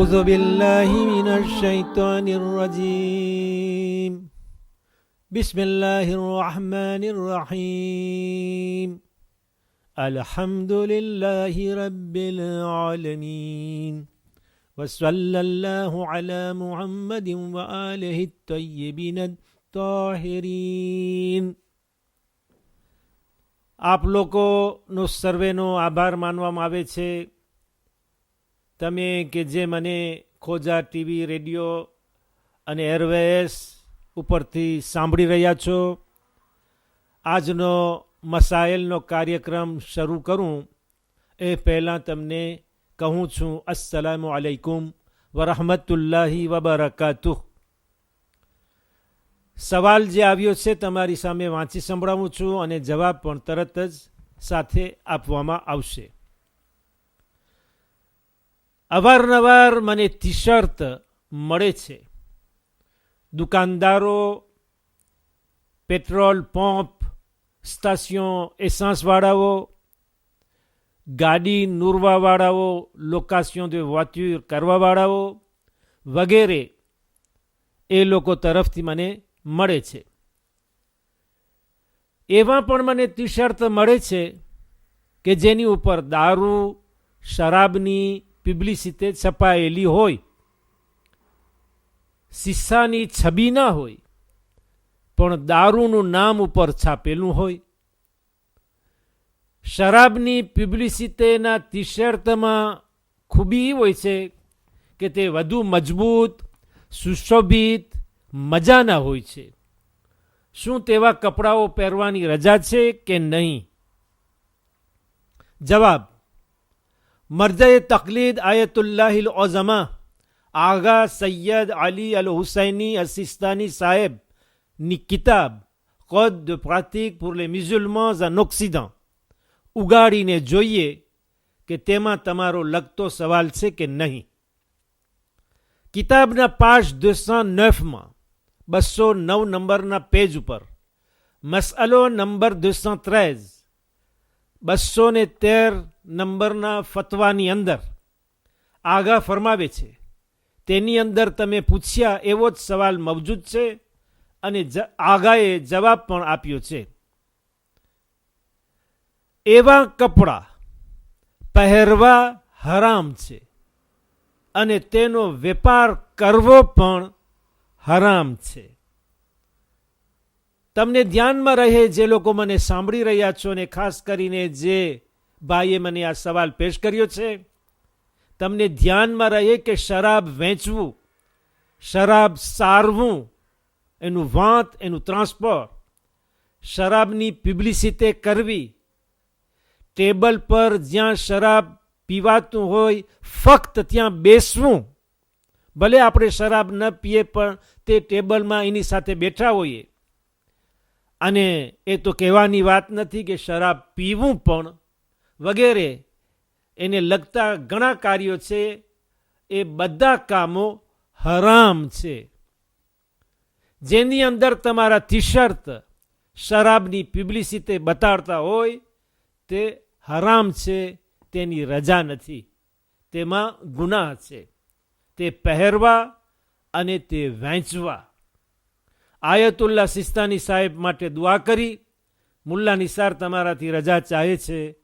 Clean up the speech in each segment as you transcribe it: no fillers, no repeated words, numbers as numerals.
أعوذ بالله من الشيطان الرجيم بسم الله الرحمن الرحيم الحمد لله رب العالمين وصلى الله على محمد وآله الطيبين الطاهرين. આપ લોકોનો સર્વેનો આભાર માનવામાં આવે છે. તમે કે જે મને ખોજા ટીવી, રેડિયો અને એરવેસ ઉપરથી સાંભળી રહ્યા છો. આજનો મસાઇલનો કાર્યક્રમ શરૂ કરું એ પહેલાં તમને કહું છું અસ્સલામુ અલૈકુમ વરહમતુલ્લાહિ વબરકાતુહ. સવાલ જે આવ્યો છે તમારી સામે વાંચી સંભળાવું છું અને જવાબ પણ તરત જ સાથે આપવામાં આવશે. અવારનવાર મને ટી શર્ટ મળે છે. દુકાનદારો, પેટ્રોલ પંપ, સ્ટેશન એસન્સવાળાઓ, ગાડી નૂરવાવાળાઓ, લોકેશન de voiture કરવાવાળાઓ વગેરે એ લોકો તરફથી મને મળે છે. એવા પણ મને ટી શર્ટ મળે છે કે જેની ઉપર દારૂ, શરાબની પબ્લિસિટી છપાયેલી હોય. શીશાની છબી ના હોય પણ દારૂનું નામ ઉપર છાપેલું હોય. શરાબની પબ્લિસિટીના ટી શર્ટમાં ખૂબી હોય છે કે તે વધુ મજબૂત, સુશોભિત, મજાના હોય છે. શું તેવા કપડાઓ પહેરવાની રજા છે કે નહીં? જવાબ: મરજે તકલીદ આયતુલ્લાહિલ ઓઝમા આગા સૈયદ અલી અલ હુસૈની અલ સિસ્તાની સાહેબની કિતાબ code de pratique pour les musulmans en Occident ઉગાડીને જોઈએ કે તેમાં તમારો લગતો સવાલ છે કે નહીં. કિતાબના પાશ 209માં 209 નંબરના પેજ ઉપર મસઅલો નંબર 213 213 નંબરના ફતવાની અંદર આગા ફરમાવે છે. તેની અંદર તમે પૂછ્યા એવો જ સવાલ મવજૂદ છે અને આગાએ જવાબ પણ આપ્યો છે. એવા કપડાં પહેરવા હરામ છે અને તેનો વેપાર કરવો પણ હરામ છે. તમને ધ્યાનમાં રહે જે લોકો મને સાંભળી રહ્યા છો અને ખાસ કરીને જે ભાઈએ મને આ સવાલ પેશ કર્યો છે, તમને ધ્યાનમાં રહે કે શરાબ વેચવું, શરાબ સારવું, એનું વાંત, એનું ટ્રાન્સપોર્ટ, શરાબની પબ્લિસિટી કરવી, ટેબલ પર જ્યાં શરાબ પીવાતું હોય ફક્ત ત્યાં બેસવું, ભલે આપણે શરાબ ન પીએ પણ તે ટેબલમાં એની સાથે બેઠા હોઈએ. અને એ તો કહેવાની વાત નથી કે શરાબ પીવું પણ વગેરે એને લગતા ઘણા કાર્યો છે. એ બધા કામો હરામ છે. જેની અંદર તમારા ટી શર્ટ શરાબની પબ્લિસિટી બતાડતા હોય તે હરામ છે, તેની રજા નથી, તેમાં ગુનાહ છે. તે પહેરવા અને તે વેચવા. આયતુલ્લા સિસ્તાની સાહેબ માટે દુઆ કરી. મુલ્લા નિસાર તમારાથી રજા ચાહે છે,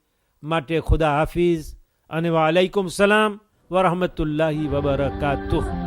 માટે ખુદા હાફિઝ અને વાલૈકુમ સલામ વરહમતુલ્લાહિ વબરકાતુહ.